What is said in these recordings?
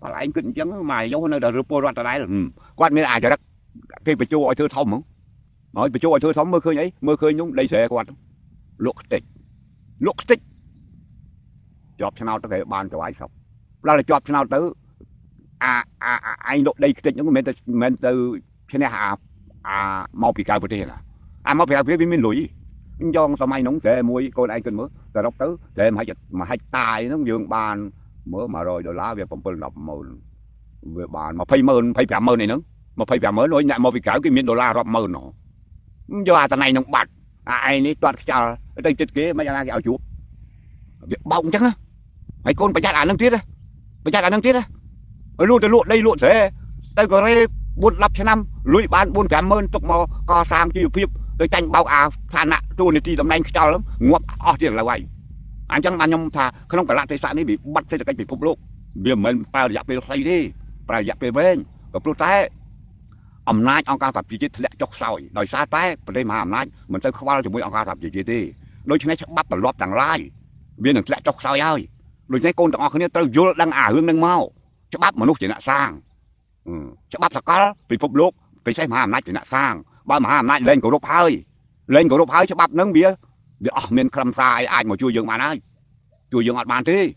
bà lại anh kinh chẳng mày vô nơi đời po ra đây là quan nên ai cho đất khi bị chua ở thưa thông không nói bị chua ở thưa thông mơ khơi ấy mơ khơi nhúng đầy xe quan luộc tích chọp cho nào tới cái bàn cho ai xong là chọp cho nào tới anh độ đây tích những men từ thế này mau bị cào bữa thế là mau bị cào phía bên mình lùi do tao may nóng xe muối coi anh cần mớ từ đốc tới để mà hay tài nó dương bàn mớ mà rồi lá về phòng phân đập mờ về bàn mà phay giảm mơn này nữa mà phay giảm mơn nói nhẹ mau bị cào cái miếng đô la rập mơn nó do tao này nó bạt ai ấy toàn chờ đây chết kế mấy anh áo chuột việc bọng chắc á mấy con phải chặt ăn năng tiết á phải chặt ăn năng tiết á luôn từ luôn đây luôn thế đây có đây 4-5 lùi bán 4-5 tục mò co sang chi phim tôi tranh bao thàn nặng tôi này thì tầm này cho lắm ngọc tiền là vậy anh chẳng ăn nhom thà không phải là thế sản bị bắt thế cái bị phục lục vì mình phải dập về xây đi phải dập về bên và pro té ông nai ông cao tập chỉ lẹ chọc sỏi đòi xa té đây mà ông nai mình sẽ không bao giờ mới ông cao tập chỉ đi đôi khi nó bắt tận lọp tầng lai viên đừng lẹ chọc sỏi ơi đôi khi con tao khi tôi vô đang hương đang mau cho bắt mà lúc chỉ là sang cho bắt là có bị phục lục bị say mà ông nai chỉ là sang ba mà hôm nay lên cổ rục hơi cho bắp nướng bia miền cầm sai ai mà chui dương mà nói chui dương ọt bàn thế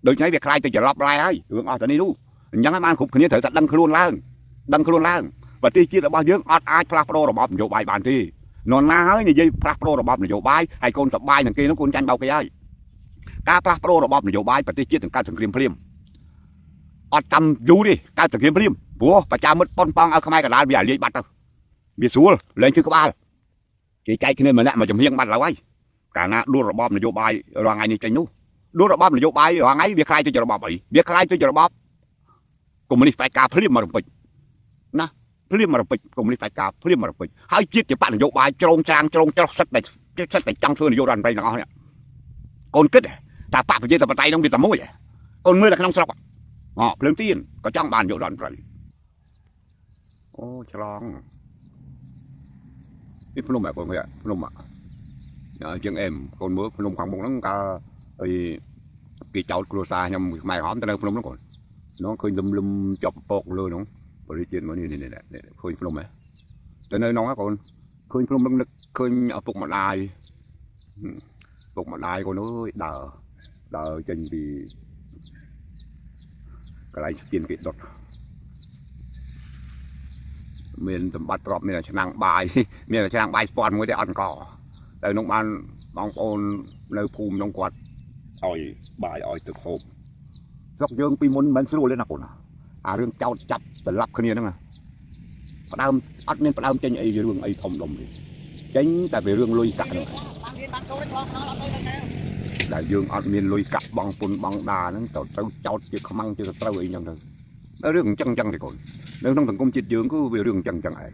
đừng thấy việc khai tôi chỉ lọp lại ấy hướng ọt này luôn nhắn ăn khúc kia thời thật đăng luôn lang và tí chia là bao nhiêu ọt ai pro rồi bóp nhiều bài bàn thế non na hơi như vậy pro rồi bóp nhiều bài hay con tập bài thằng kia nó con tranh bao cái ấy cá pro rồi bóp nhiều bài và tí chia từng cao từng phim ọt cầm du đi cao từng phim bố và cha mất pon ở không ai cả đá bị lấy bắt đâu bị xuống lên thứ ba cái này mà lại mà chấm hiên bắt là quay cả na đua bom là vô bài rồi ngày này tranh nú đua bom là vô bài rồi ngày việc khai tôi cho bom ấy việc khai tôi cho bom cùng mình phải cà phê mà đồng bịch na phê mà đồng bịch cùng mình phải cà phê mà đồng bịch hai chiếc chỉ bạn vô bài trông trang sách này trong xưa là vô đoàn tay nó này con kết ta bạc phải chơi ta tay trong việc tầm mũi con mới là không sọc lớn tiền có trong bàn vô đoàn rồi ô chlong ít phun mẹ con vậy phun mẹ chân em con mới phun khoảng 4 tháng cả thì kỳ cháu cua xa nhầm mày hóm tới đây phun nó còn nó khơi lum chọc bọc lơ nó bởi chuyện mà này khơi phun mẹ tới nơi nó còn khơi phun nó khơi ở phục mặt đài con nó đờ chân vì cái này tiền kỹ thuật miền tầm bắt trọp miền là năng bài miền là năng bài toàn mới để ăn cỏ tại nông ban bong ôn nơi phùm nông quạt ỏi bài ỏi từ hộp dọc dương pi muốn bắn sưu lên nào còn rương trao chặt từ lắp kia nữa mà bắt đam ăn nên bắt đam trên ấy rương ấy thông đồng đi tránh tại vì rương lôi cạn nữa đại dương ăn miền lôi cạn bằng phun bằng đà nó trâu chứ không ăn chứ trâu ấy nhận được nó rương chân thì còn nếu trong thằng công chết dương cứ về rừng chân ấy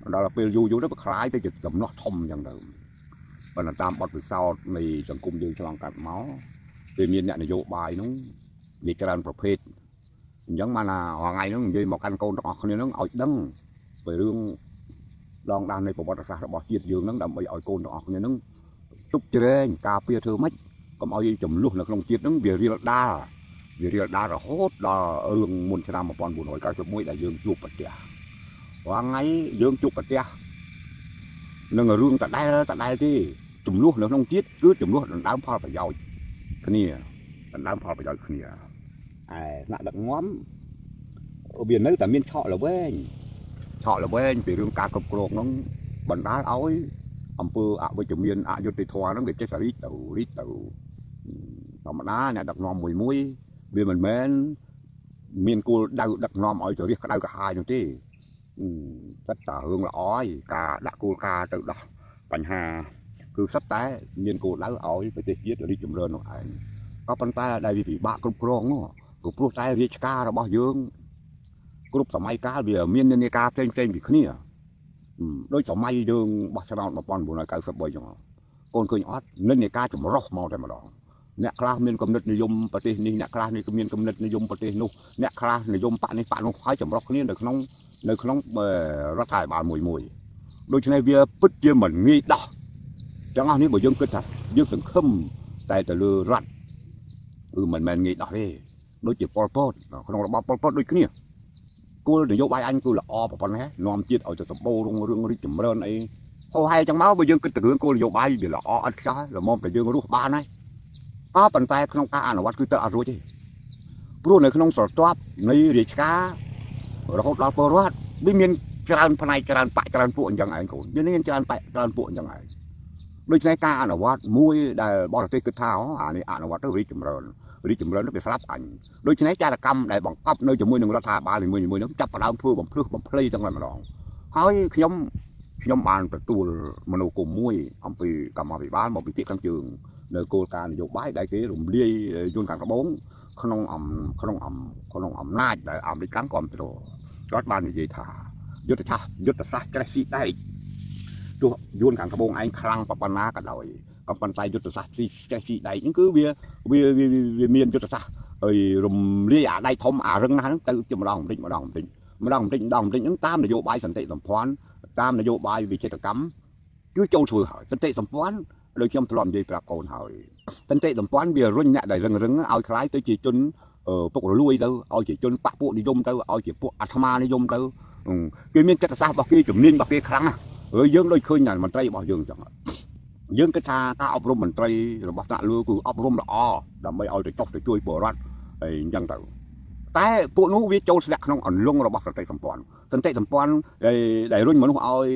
đó là về du nó khái tới chụp tầm nó thông chẳng được và là tam bọt từ sau này chẳng cung dương cho lòng cạn máu tự nhiên nhận là vô bài nó bị cái đàn prophet giống mà là hoàng ngày nó như một căn côn nó không nó ỏi đắng về rương đòn đàn này của bọt sa bọt chết dương nó đầm bị ỏi côn nó nó túc chơi cà phê thưa mất còn ỏi chùm luôn là không chết nó về riêng đa là hốt là rừng muôn năm một con buồn hồi cao số mũi là dương chụp bật tè hoàng ngày dương chụp bật tè nên là rương tại đây thì chùm luôn nó không chết cứ chùm luôn đám pha phải giàu cái này đám pha phải giàu cái này lại đặt ngóm ở biển đấy tại miền thọ là bên vì rương cá cục cột nó bẩn đá ói âm pư với chùm miền vô tây thoa nó bị chết phải rít tàu mà đá này đặt ngon mùi vì mình men miền cô đau đặt ngon ở chỗ đi đau cả hai nữa chứ tất cả hương là ói cả đã cô ca tự đó bánh hà cứ sắp té miền cô đau ói phải tiết giết rồi đi chùm rơn nó ảnh có bánh tay đây vì bạ cục rong nó cục rong tay viết ca là bao dương cục tàu may cá vì ở miền nên ca trên vì khní đôi tàu may dương bạc sao mà con buồn là cao sập bơi cho con cười nhót nên ca chùm róc màu thế mà đó nè klas miền công nghiệpนิยมประเทศนี้nè klas នេះก็មានcông nghiệpនិយមប្រទេសនោះnè klas និយមបកនេះបកនោះហើយចម្រុះគ្នានៅក្នុងរដ្ឋាភិបាលមួយដូច្នេះវាពិតជាមិនងាយដោះចឹងអស់នេះបើយើងគិតថាយើងសង្ឃឹមតែទៅលើរដ្ឋមិនមែនងាយដោះទេ ដូចជាប៉ុលពតក្នុងរបបប៉ុលពតដូចគ្នាគោលនយោបាយអញគឺល្អប៉ុណ្ណេះនាំជាតិឲ្យទៅសម្បូររុងរឿងរីកចម្រើនអីហោហែចឹងមកបើយើងគិតទៅរឿងគោលនយោបាយវាល្អអត់ខ្ចោះល្មមតែយើងរស់បានហើយប៉ុន្តែក្នុងការអនុវត្តគឺទៅអត់រួចទេព្រោះនៅក្នុងស្រទាប់នៃរាជការរហូតដល់ពលរដ្ឋវាមានច្រើនផ្នែកច្រើនបកច្រើនពួកអញ្ចឹងឯងកូនវាមានច្រើនបកច្រើនពួកអញ្ចឹងឯងដូច្នេះការអនុវត្តមួយដែលបរទេសគិតថាអានេះអនុវត្តទៅរីកចម្រើនទៅវាស្លាប់អញដូច្នេះចារកម្មដែលបង្កប់នៅជាមួយនឹងរដ្ឋាភិបាលនីមួយៗនោះចាប់ផ្ដើមធ្វើបំភ្លឺបំភ្លៃទាំងម្ដងហើយខ្ញុំបានទទួលមនោគមមួយអំពីកម្មាភិបាលមកពីពាក្យខាងជើងនៅគោលការណ៍នយោបាយដែលគេរំលាយយន្តខាងត្បូងក្នុងអំណាចដែលអាមេរិកគ្រប់គ្រងគាត់បាននិយាយថាយុទ្ធសាស្ត្រច្រេះស៊ីដែកទោះយន្តខាងត្បូងឯងខ្លាំងប៉ុណ្ណាក៏ដោយក៏ប៉ុន្តែយុទ្ធសាស្ត្រច្រេះស៊ីដែកហ្នឹងគឺវាមានយុទ្ធសាស្ត្រហើយរំលាយអាដៃធំអារឹងហ្នឹងទៅជាម្ដងបន្តិចហ្នឹងតាមនយោបាយសន្តិសម្ព័ន្ធតាមនយោបាយវិចិត្រកម្មគឺចូលធ្វើហើយសន្តិសម្ព័ន្ធដូចខ្ញុំធ្លាប់និយាយប្រាប់កូនហើយសន្តិសម្ព័ន្ធវារុញអ្នកដែលរឹងឲ្យខ្លាយទៅជាជនពុករលួយទៅឲ្យជាជនបកពួកនិយមទៅឲ្យជាពួកអាត្មានិយមទៅគេមានចិត្តសាស្ត្ររបស់គេជំនាញរបស់គេខ្លាំងណាស់ហើយយើងដូចឃើញតែមន្ត្រីរបស់យើងអញ្ចឹងយើងគិតថាការអប់រំមន្ត្រីរបស់ថ្នាក់លើគឺអប់រំល្អដើម្បីឲ្យទៅចុះទៅជួយពលរដ្ឋហើយអញ្ចឹងទៅតែពួកនោះវាចូលស្លាក់ក្នុងអន្លង់របស់សន្តិសម្ព័ន្ធដែលរុញមនុស្សឲ្យ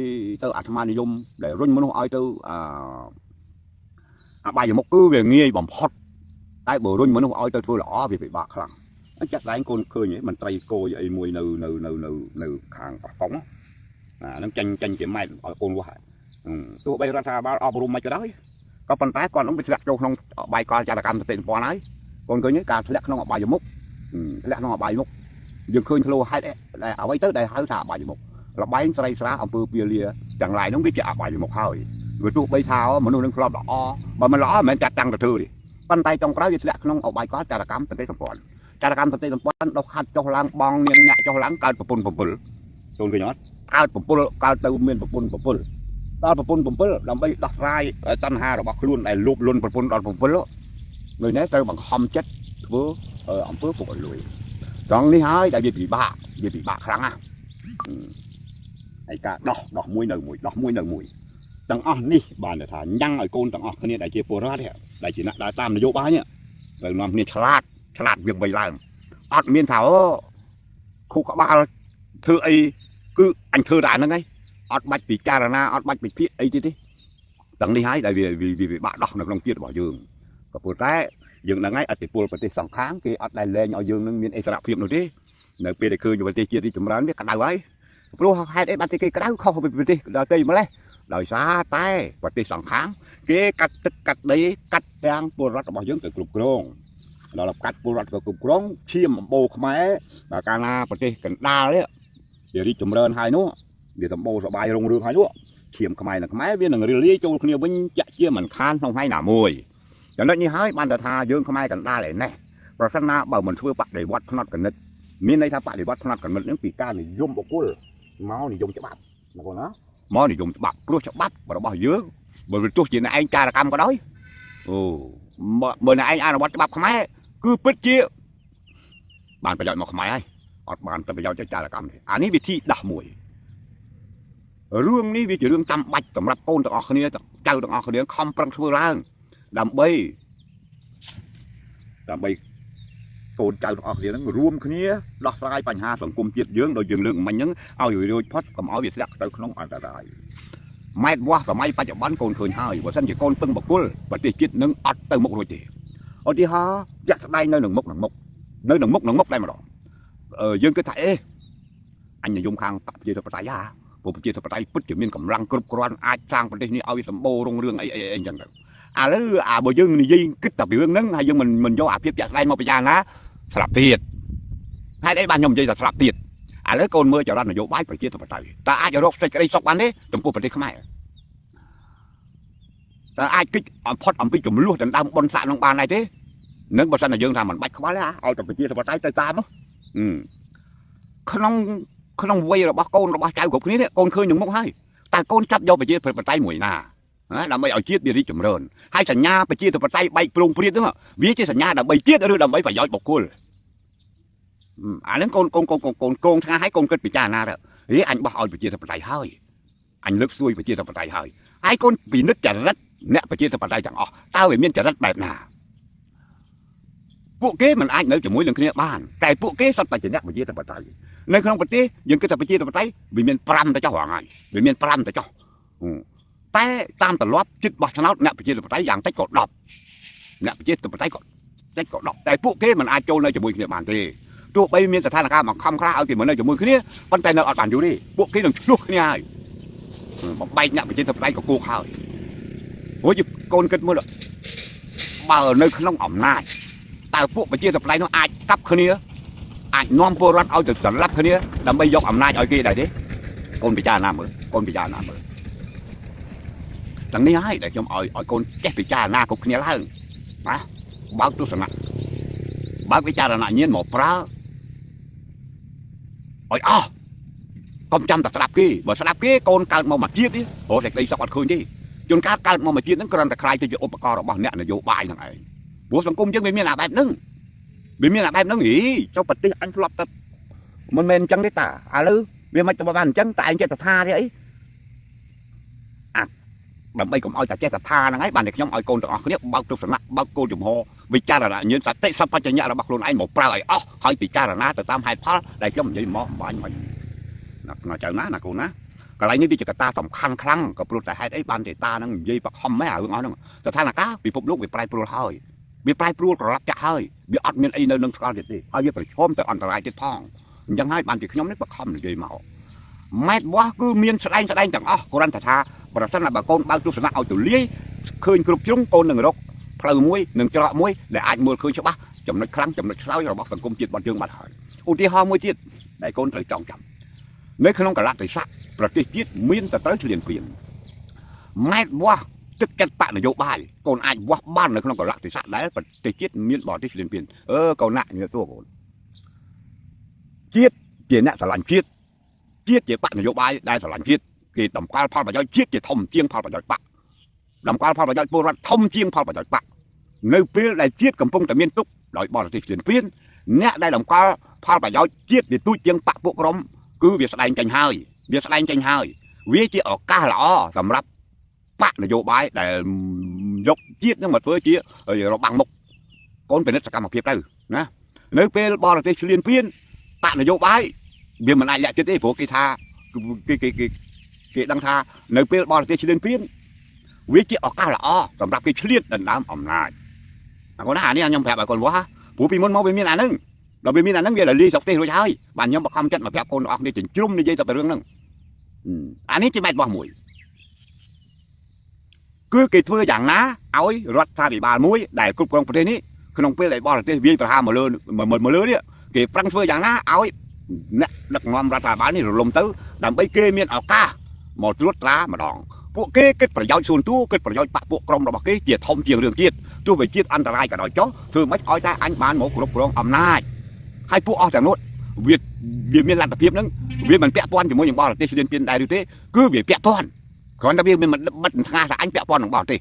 ទៅអាត្មានិយមដែលរុញមនុស្សឲ្យទៅអបាយមុខគឺវាងាយបំផុតតែបើរុញមនុស្សឲ្យទៅធ្វើល្អវាពិបាកខ្លាំងអញ្ចឹងតែកូនឃើញមន្ត្រីគោយអីមួយនៅខាងកោះកុងហ្នឹងចាញ់ជាម៉ែឲ្យកូនវាស់ទោះបីរដ្ឋាភិបាលអប់រំមិនក៏ដោយក៏ប៉ុន្តែគាត់នឹងវាធ្លាក់ចូលក្នុងបាយកលចលកម្មសន្តិសម្ព័ន្ធហើយកូនឃើញការធ្លាក់ក្នុងអបាយមុខយើងឃើញធ្លោហេតុដែលអ្វីទៅដែលហៅថាអបាយមុខលបែងស្រីស្រាអំពើពាលាទាំងឡាយហ្នឹងវាជាអបាយមុខហើយវាទោះបីថាមនុស្សនឹងធ្លាប់ល្អបើមិនល្អមិនមែនចាត់តាំងទៅធ្វើទេប៉ុន្តែចុងក្រោយវាធ្លាក់ក្នុងអបាយកលចលកម្មសន្តិសម្ព័ន្ធដុសខាត់ចុះឡើងបងនាងញាក់ចុះឡើងកើតប្រពន្ធ7ចូលឃើញអត់កើតទៅមានប្រពន្ធ7ដល់ប្រពន្ធ7ដើម្បីដោះស្រាយតណ្ហារបស់ខ្លួនដែលលូបលន់ប្រពន្ធដល់7នៅនេះត្រូវបង្ខំចិត្តធ្វើអំពើពុករលួយត្រង់នេះហើយដែលវាពិបាកខ្លាំងណាស់ហើយការដោះមួយនៅមួយទាំងអស់នេះបានថាញ៉ាំងឲ្យកូនទាំងអស់គ្នាដែលជាពលរដ្ឋដែលជាអ្នកដើរតាមនយោបាយនេះត្រូវនាំគ្នាឆ្លាតវាវៃឡើងអត់មានថាខូក្បាលធ្វើអីគឺអញធ្វើតែហ្នឹងឯងអត់បាច់ពិចារណាអត់បាច់ពិភាក្សាអីទេទាំងនេះហើយដែលវាបាក់ដោះនៅក្នុងជាតិរបស់យើងក៏ប៉ុន្តែយើងដឹងហើយអធិពលប្រទេសសងខាងគេអត់ដែលលែងឲ្យយើងនឹងមានអិសរភាពនោះទេនៅពេលដែលឃើញប្រទេសជាតិរីកចម្រើនវាក្តៅហើយព្រោះហេតុអីបានគេក្តៅខុសពីប្រទេសដទៃម្លេះដោយសារតែប្រទេសសងខាងគេកាត់ទឹកកាត់ដីកាត់ទាំងពលរដ្ឋរបស់យើងទៅគ្រប់គ្រងដល់កាត់ពលរដ្ឋទៅគ្រប់គ្រងឈាមអំបូរខ្មែរដល់កាលណាប្រទេសកណ្ដាលនេះវារីកចម្រើនហើយនោះវាសម្បូរសបាយរុងរឿងហើយនោះឈាមខ្មែរនិងខ្មែរវានឹងរលាយចូលគ្នាវិញចាក់ជាមិនខានក្នុងថ្ងៃណាមួយចំណុចនេះហើយបានតែថាយើងខ្មែរកណ្ដាលឯនេះប្រសិនណាបើមិនធ្វើបដិវត្តផ្នត់គណិតមានន័យថាបដិវត្តផ្នត់គណិតនឹងពីការនិយមបុគ្គលមកនិយមច្បាប់ណាបងណាមកនិយមច្បាប់ព្រោះច្បាប់របស់យើងបើទោះជាអ្នកឯងចារកម្មក៏ដោយបើអ្នកឯងអនុវត្តច្បាប់ខ្មែរគឺពិតជាបានប្រយោជន៍មកខ្មែរហើយអត់បានប្រយោជន៍ទៅចារកម្មទេអានេះវិធីដោះមួយរឿងនេះវាជារឿងចាំបាច់សម្រាប់កូនទាំងអស់គ្នាចៅទាំងអស់គ្នាខំប្រឹងធ្វើឡើងដើម្បីកូនចៅទាំងអស់គ្នានឹងរួមគ្នាដោះស្រាយបញ្ហាសង្គមជាតិយើងដោយយើងលើកមិញហ្នឹងឲ្យរួចផុតកុំឲ្យវាធ្លាក់ទៅក្នុងអន្តរាយម៉ែត្រវាស់សម័យបច្ចុប្បន្នកូនឃើញហើយបើមិនជាកូនពឹងបកគលប្រទេសជាតិនឹងអត់ទៅមុខរួចទេឧទាហរណ៍ជាក់ស្ដែងនៅនឹងមុខតែម្ដងយើងគិតថាអញនិយមខាងប្រជាធិបតេយ្យពួកប្រជាធិបតេយ្យពិតជាមានកម្លាំងគ្រប់គ្រាន់អាចសាងប្រទេសនេះឲ្យសម្បូររុងរឿងអីអញ្ចឹងទៅឥឡូវបើយើងនិយាយគិតតែពីរឿងហ្នឹងហើយយើងមិនយកអាភាពជាក់ស្ដែងមកពិចារណាស្លាប់ទៀតហេតុអីបានខ្ញុំនិយាយថាស្លាប់ទៀតឥឡូវកូនមើលចរិតនយោបាយប្រជាធិបតេយ្យតើអាចរកសេចក្តីសុខបានទេចំពោះប្រទេសខ្មែរតើអាចគិតផុតអំពីចំនួនដណ្ដើមបុណ្យស័ក្តិនឹងបានដែរទេនឹងបើសិនតែយើងថាមិនបាច់ខ្វល់ទេឲ្យតែប្រជាធិបតេយ្យទៅតាមក្នុងវ័យរបស់កូនរបស់ចៅគ្រប់គ្នានេះកូនឃើញនឹងមុខហើយតែកូនចាប់យកប្រជាធិបតេយ្យមួយណាដើម្បីឲ្យជាតិវារីកចម្រើនហើយសញ្ញាប្រជាធិបតេយ្យបែកប្រងព្រាតហ្នឹងវាជាសញ្ញាដើម្បីជាតិឬដើម្បីប្រយោជន៍បុគ្គល อันนั้นโกงทั้งให้โกงเกิดปีจานาแล้วเฮ้ยอันบอกเอาไปเจริญปัจจัยให้อันเลิกซุยไปเจริญปัจจัยให้ไอ้คนปีนึกจะรัดเนี่ยไปเจริญปัจจัยจังอ๋อตาเวมีนจะรัดแบบนาพวกเก้มันอันเนื้อจะมุ้ยเรื่องนี้บ้านแต่พวกเก้สัตว์ไปจะเนี่ยไปเจริญปัจจัยในขนมปัจจัยยังก็จะไปเจริญปัจจัยวิมีนปรำแต่เจ้าหวังไงวิมีนปรำแต่เจ้าแต่ตามตลอดจิตบาชนะเนี่ยไปเจริญปัจจัยอย่างใต้กอดดอกเนี่ยไปเจริญปัจจัยก่อนใต้กอดดอกแต่พวกเก้มันอันโจในจะมุ้ยเนี่ยบ้านทีตัวไปมีสถานการณ์มาคำคล้าเอาที่เหมือนในจมูกนี้ปันใจเราอัดบันอยู่นี่พวกที่หนึ่งลุกนี่ไงบอกใบเนี่ยไปจิ้มใบกับกูข้าวโอ้ยโกนกันมือเลยเบอร์ในขนมอ่อมนายแต่พวกไปจิ้มใบnó ai cấpคนนี้ai non poรัดเอาจากรับคนนี้ดำไปยกอ่อมนายเอากี่ได้ดิโกนไปจ้าน้ำมือโกนไปจ้าน้ำมือดังนี้ให้แต่ชมเอาโกนแก้ไปจ้าหน้ากุกนี้แล้วนะบ้าตัวสนะบ้าไปจ้าหน้าเงี้ยหมอปลาôi con chăm tập đạp kia bởi đạp kia con cao màu mặt chiết đi ủa thì đây sao còn khơi đi chôn cá cao màu mặt chiết nó còn khai cho ôm co rồi bằng nẹt là vô bài này bố sống cung chứ bị miên là bài nưng bị miên là bài nó nghỉ cho bật đi anh flop tập mình men chân đấy tả lư vì mà cho bàn chân tại anh chơi tập tha thế ấy bạn bây cũng oi chơi tập tha này bạn để nhóm oi con đó cái bao trục sẵn bao cô chùm hồ vì cha là nhân sạch tết sắp cho nhà là bạc luôn anh một pra lại hỏi bị cha là ná từ tam hai phát đây giống vậy mỏ mỏ nó chờ ná là cô ná cái này như đi cho ta tầm khăn khăn có pro tại hai đấy ban để ta nó gì bạc hom mấy à hương nó từ thang là cá bị phục lúc bị play pro hơi bị play pro rồi lắp chặt hơi bị admin ai nơi nâng cao điện đi ai biết phải chôm từ anh tại chết thongยังให้บ้านที่ขยมนี่บะคอมเลยเมาแม่ว่ากูเมียนแสดงจังคนนั้นท่าประชาชนบางคนบางจุดสนะเอาตัวเลี้ยคืนกรุบจุ้งคนหนึ่งรกเพลิงมวยหนึ่งจระมวยđể ai muaคืนใช่ปะจำนวนครั้งจำนวนเช้าเราบอกสังคมจิตบันเทิงบันเทิงอุทิศห้ามวยจิตได้คนใจจองจำในขนมกระลักติสักประเทศจิตเมียนแต่ตอนเฉลี่ยเปลี่ยนแม่ว่าตึกกันปะนโยบายคนไอ้ว่าบ้านในขนมกระลักติสักได้ประเทศจิตเมียนบ่อที่เฉลี่ยเปลี่ยนคนหน้าเนี่ยตัวคนจิตเจนเนี่ยสลันจิตจิตเจปะนโยบายได้สลันจิตkỳ tầm cao phao và giỏi chiết thì thông chiên phao và giỏi bạc tầm cao phao và giỏi bô ra thông chiên phao và giỏi bạc nơi phía lại chiết cầm phong tại miền túc đòi bỏ là thị trường phiên nè đây tầm cao phao và giỏi chiết thì tôi chiên bạc bộ rong cứ việc đánh tranh hai vì chỉ ở ca lõ sầm rắp bạc là vô bái để dốc chiết nhưng mà với chiết rồi nó bằng mục con phải nứt cả một kiếp đây nè nơi phía bỏ là thị trường phiên bạc là vô bái vì mình ai lại chết đấy phố kỳ tha cái đăng tha nơi phía bao là trên phiênวิจิออกก้าละอ้อสำหรับกิจเลียดดันน้ำอ่ำนายคนทหารนี่ยังแผลไปคนวะผู้ปีมันมองไปมีอะไรนึงเราไปมีอะไรนึงเดี๋ยวรีสอกเตะรู้ใช่บ้านยังบอกคำจัดมาแผลคนออกในถึงจุ่มในใจต่อไปเรื่องนึงอันนี้จะไม่บอกมวยคือกิจเพื่ออย่างน้าเอารัฐบาลมวยได้กรุบกรองประเทศนี้ขนมเปี้ยอะไรบ้าอะไรวิ่งประหารมาเลยมาเลยเนี่ยกิจปรังเพื่ออย่างน้าเอาเนี่ยนักนอมรัฐบาลนี่ลมตื้อดำไปเกมีนเอาก้าหมดรถล้ามาดองพวกเก๊กประโยชน์ส่วนตัวเก๊ประโยชน์ปะพวกกรมเราบอกเก๊เกียรติทอมเกียรเรื่องเกียรติตัวไปเกียรติอันตรายกับเราจ้อคือไม่คอยได้อันบานหมกรบกรองอำนาจให้พวกออกจากโน้ตเวียดมีหลักตะเพียบนั้นเวียดมันเปียป้อนจะมวยอย่างบ่อเตะเชียนเปลี่ยนได้ดูเต้คือเวียดเปียป้อนก่อนตะเพียบมันบัดงาสายเปียป้อนของบ่อเต้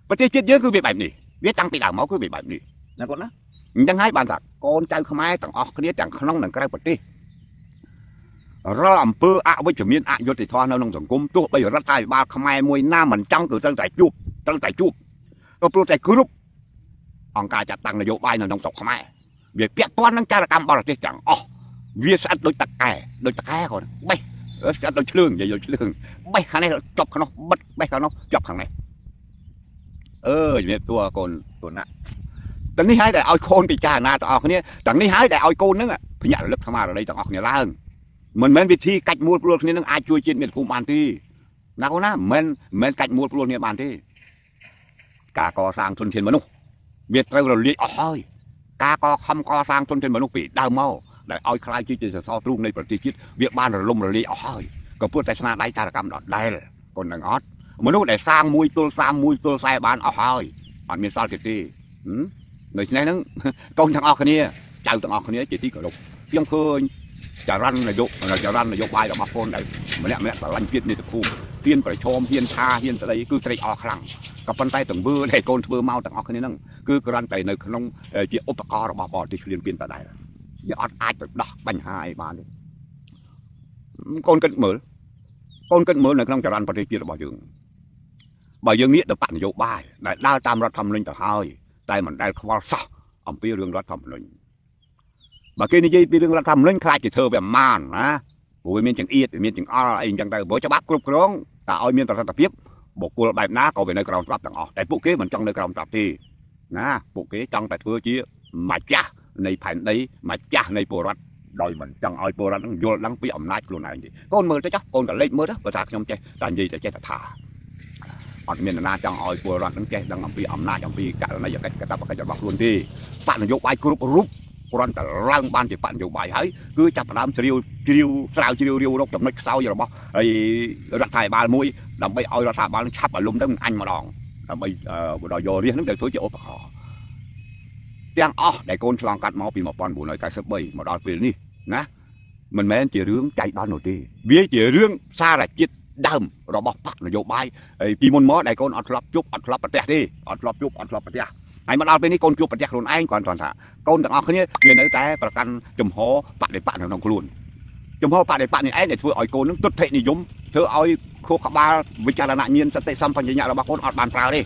ประเทศเยอะคือเวียดแบบนี้เวียดตั้งปีด่างเมาคือเวียดแบบนี้นะคนนะยังให้บานสักโกนใจขมายต่างออกคนนี้ต่างขนมหนังกระไรปฏิเราอำเภออะวิจมีนอะยศติธรเราลงสังคมตัวไปรัฐไทยบาขมายมวยหน้ามันจังคือตั้งแต่จูบก็โปรเจกต์กรุ๊ปองค์การจัดตั้งนโยบายในนองศกขมายเบียดเปียป้อนนั่งจารกรรมบริสุทธิ์จังอ๋อเวียสัตว์โดยตะแก่คนไม่สัตว์โดยเชื่องอย่าโดยเชื่องไม่ข้างในจบข้างนอกบัดไม่ข้างนอกจบข้างในอย่างนี้ตัวน่ะแต่นี่ให้แต่เอาโคนไปจ้านาต่อคนนี้แต่นี่ให้แต่เอาโคนนึงอ่ะพญาเล็กขมาอะไรต่างออกเนี่ยล่างมันเหมือนวิธีกัดมูลปลวกนี้นึงอาช่วยจีนเป็นภูมิบานที่นักนะเหมือนกัดมูลปลวกเนี่ยบานที่กาก่อสร้างชนเทียนมนุษย์เบียดเราเลี้ยอ้อยกาก่อคำก่อสร้างชนเทียนมนุษย์ปีดาวเมาได้อ้อยคลายจีนจะซ้อรุ่งในประเทศเบียดบ้านเราลมเราเลี้ยอ้อยก็พูดแต่ชนะได้จารกรรมดอดได้เลยคนหนึ่งออดมนุษย์ได้สร้างมวยตัวใส่บ้านอ้อยมันมีซอสจีในที่นั้นกองทางออกคนนี้เจ้าทางออกคนนี้จีที่กระลุกยังเคยจะรันนายกบายออกมาโคนได้มันเนี่ยแต่รันเพี้ยนนี่ตะคูเพี้ยนประชมเพี้ยนชาเพี้ยนอะไรคือใจออกครั้งกับปันไตต่างเบื่อให้โกนเบื่อเมาต่างออกคนนี้นั่งคือกรันไตในขนมเกี่ยวอุปกรณ์ระบาดที่เรียนเปลี่ยนไปได้ វាអត់អាចទៅដោះបញ្ហាអីបានទេកូនគិតមើលនៅក្នុងចរន្តប្រទេសជាតិរបស់យើងបើយើងងាកទៅបកនយោបាយដែលដើរតាមរដ្ឋធម្មនុញ្ញទៅហើយតែមិនដែលខ្វល់សោះអំពីរឿងរដ្ឋធម្មនុញ្ញបើគេនិយាយពីរឿងរដ្ឋធម្មនុញ្ញខ្លាចគេធ្វើវាម៉ានណាព្រោះវាមានចង្អៀតវាមានចង្អល់អីអញ្ចឹងទៅព្រោះច្បាប់គ្រប់គ្រងតែឲ្យមានប្រសិទ្ធភាពបុគ្គលបែបណាក៏វានៅក្រោមច្បាប់ទាំងអស់តែពួកគេមិនចង់នៅក្រោមច្បាប់ទេណាពួកគេចង់តែធ្វើជាម្ចាស់នៃផែនដីម្ចាស់នៃពលរដ្ឋដោយមិនចង់ឲ្យពលរដ្ឋនឹងយល់ដឹងពីអំណាចខ្លួនឯងទេកូនមើលទៅចុះកូនក៏លេចមើលទៅបើថាខ្ញុំចេះតែនិយាយតែចេះតែថាអត់មាននរណាចង់ឲ្យពលរដ្ឋនឹងចេះដឹងអំពីអំណាចអំពីករណីយកិច្ចកាតព្វកិច្ចរបស់ខ្លួនទេបកនយោបាយគ្រប់រូបគ្រាន់តែឡើងបានជាបកនយោបាយហើយគឺចាប់ផ្ដើមជ្រាវរាវរកចំណុចខ្សោយរបស់ហើយរដ្ឋាភិបាលមួយដើម្បីឲ្យរដ្ឋាភិបាលនឹងឆាប់ឲ្យលំទៅអញម្ដងដើម្បីដល់យករាជនឹងទៅធ្វើជាឧបករណ៍ទាំងអស់ដែលកូនឆ្លងកាត់មកពី1993មកដល់ពេលនេះណាមិនមែនជារឿងចៃដន្យនោះទេវាជារឿងសារជាតិដើមរបស់បកនយោបាយហើយពីមុនមកដែលកូនអត់ធ្លាប់ជួបអត់ធ្លាប់ប្រទះទេអត់ធ្លាប់ជួបអត់ធ្លាប់ប្រទះហើយមកដល់ពេលនេះកូនជួបប្រទះខ្លួនឯងគាត់ថាកូនទាំងអស់គ្នាវានៅតែប្រកាន់ចំហបដិបត្តិនៅក្នុងខ្លួនចំហបដិបត្តិនេះឯងដែលធ្វើឲ្យកូននឹងទុតិនិយមធ្វើឲ្យខួរក្បាលវិចារណញ្ញាណសតិសម្បជញ្ញៈរបស់កូនអត់បានប្រើទេ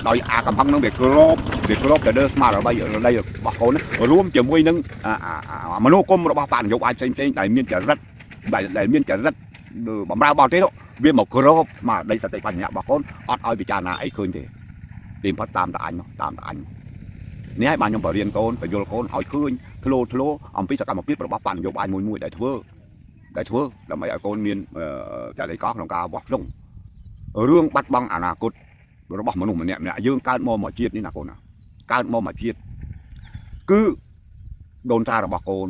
ដោយអាកំហឹងនឹងវាគ្របទៅលើស្មារតីរបស់កូនរួមជាមួយនឹងមនោគមរបស់បកនយោបាយផ្សេងដែលមានចរិតបំរើបរទេសវាមកគ្របស្មារតីសតិបញ្ញៈរបស់កូនអត់ឲ្យពិចារណាអីឃើញទេទីបំផុតតាមតែអញនេះឲ្យបានខ្ញុំបរៀនកូនបញ្យល់កូនឲ្យឃើញធ្លោអំពីសកម្មភាពរបស់បកនយោបាយមួយដែលធ្វើដើម្បីឲ្យកូនមានចរិតកោក្នុងការបោះឆ្លងរឿងបាត់បង់អនាគតរបស់មនុស្សម្នាក់យើងកើតមកជាតិនេះណាកូនណាកើតមកជាតិគឺដូនតារបស់កូន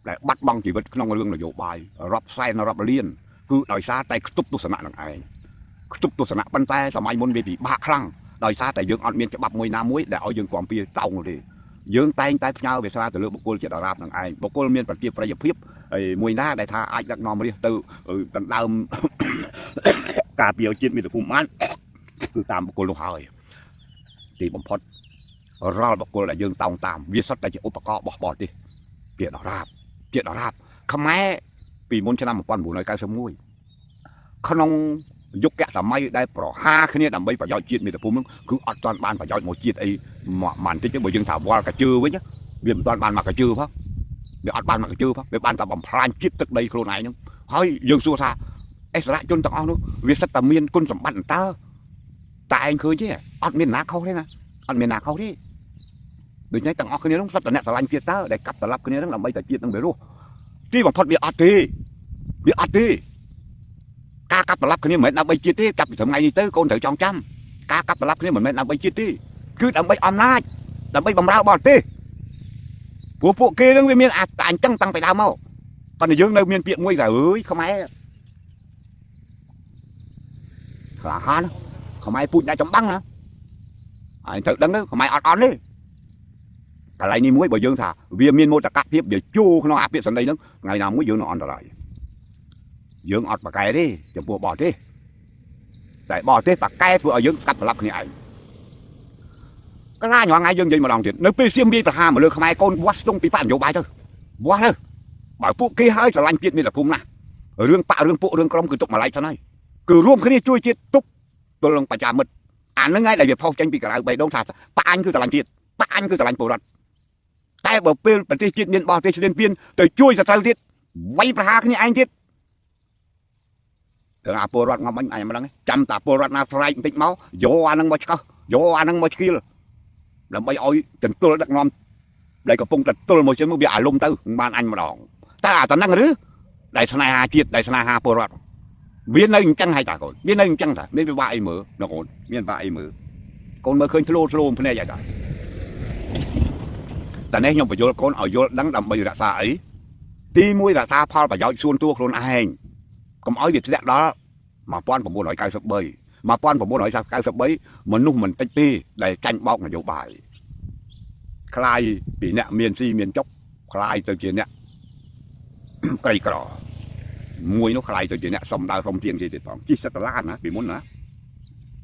ដែលបាត់បង់ជីវិតក្នុងរឿងនយោបាយរាប់សែនរាប់លានគឺដោយសារតែខ្ទប់ទស្សនៈនឹងឯងខ្ទប់ទស្សនៈប៉ុន្តែសម័យមុនវាពិបាកខ្លាំងដោយសារតែយើងអត់មានច្បាប់មួយណាមួយដែលឲ្យយើងគាំពៀតោងទេយើងតែងតែផ្ញើវាសនាទៅលើបុគ្គលជាតិអារ៉ាប់នឹងឯងបុគ្គលមានប្រជាប្រិយភាពហើយមួយណាដែលថាអាចដឹកនាំរាជទៅដណ្ដើមការពារជាតិមាតុភូមិបានគឺតាមបុគ្គលនោះហើយទីបំផុតរាល់បុគ្គលដែលយើងតោងតាមវាសុទ្ធតែជាឧបករណ៍របស់បរទេសជាតិអារ៉ាប់ខ្មែរពីមុនឆ្នាំ1991ក្នុងយុគសម័យដែលប្រហារគ្នាដើម្បីប្រយោជន៍ជាតិមាតុភូមិនោះគឺអត់ទាន់បានប្រយោជន៍មកជាតិអីមកបន្តិចទេបើយើងថាវល់កាជើវិញវាមិនទាន់បានមកកាជើផងវាអត់បានមកកាជើផងវាបានតែបំផ្លាញជាតិទឹកដីខ្លួនឯងហ្នឹងហើយយើងសួរថាអិសរាជជនទាំងអស់នោះវាសិតតែមានគុណសម្បត្តិតើតែឯងឃើញទេអត់មានណាខុសទេណាអត់មានណាខុសទេដូចនេះទាំងអស់គ្នានោះសិតតែអ្នកស្រឡាញ់ជាតិតើដែលកាប់ត្រឡប់គ្នានឹងដើម្បីតែជាតិនឹងវារស់ទីបំផុតវាអត់ទេការកាប់ត្រឡប់គ្នាមិនមែនដើម្បីជាតិទេចាប់ពីថ្ងៃនេះទៅកូនត្រូវចងចាំការកាប់ត្រឡប់គ្នាមិនមែនដើម្បីជាតិទេគឺដើម្បីអំណាចដើម្បីបំរើបរទេសព្រោះពួកគេនឹងវាមានអញ្ចឹងតាំងពីដើមមកប៉ុន្តែយើងនៅមានពាក្យមួយថាអើយខ្មែរក្លាហានខ្មែរពូជអ្នកចម្បាំងណាហើយត្រូវដឹងទៅខ្មែរអត់អន់ទេកន្លែងនេះមួយបើយើងថាវាមានមោទកភាពវាជួក្នុងអាពាក្យសម្ដីហ្នឹងថ្ងៃណាមួយយើងនឹងអន្តរាយយើងអត់ប្រកែទេចំពោះបរទេសតែបរទេសប្រកែធ្វើឲ្យយើងកាត់ប្រឡាប់គ្នាឯងកន្លះថ្ងៃយើងនិយាយម្ដងទៀតនៅពេលសៀមរាយប្រហារមកលើខ្មែរកូនវាស់ស្ទង់ពីបកនយោបាយទៅវាស់ទៅបើពួកគេហើយស្រឡាញ់ជាតិមាតុភូមិណារឿងបករឿងពួករឿងក្រុមគឺទុកម្លាយសិនហើយគឺរួមគ្នាជួយជាតិទុកទល់នឹងប្រជាមិត្តអានឹងហើយដែលវាផុសចេញពីក្រៅបេះដូងថាបកអញគឺស្រឡាញ់ជាតិបកអញគឺស្រឡាញ់ពលរដ្ឋតែបើពេលប្រទេសជាតិមានបរទេសឈ្លានពានទៅជួយសត្រូវទៀតវាយប្រហារគ្នាឯងទៀតទាំងអាពលរដ្ឋងំអញមិនដឹងចាំតាពលរដ្ឋណាស្រែកបន្តិចមកយកអានឹងមកឆ្កោះយកអានឹងមកឆ្កៀលដើម្បីឲ្យទន្ទុលដឹកនាំដែលកំពុងតែទល់មកជិះមកវាអាលុំទៅបានអញម្ដងតែអាតំណឹងឬដែលស្នេហាជាតិដែលស្នេហាពលរដ្ឋវានៅអញ្ចឹងហើយតាកូនវានៅអញ្ចឹងតាមានពិបាកអីមើលបងកូនមានពិបាកអីមើលកូនមើលឃើញធ្លោភ្នែកហើយតាតែនេះខ្ញុំបញ្យល់កូនឲ្យយល់ដឹងដើម្បីរក្សាអីទី1រក្សាផលប្រយោជន៍ส่วนតួខ្លួនឯងកុំឲ្យវាធ្លាក់ដល់1993មនុស្សមិនតិចទេដែលចាញ់បោកនយោបាយคลายពីអ្នកមានស៊ីមានចុកคลายទៅជាអ្នកក្រីក្រមួយនោះคลายទៅជាអ្នកសំដៅសុំទៀងទៀតផងជីសិតឡានណាពីមុនណា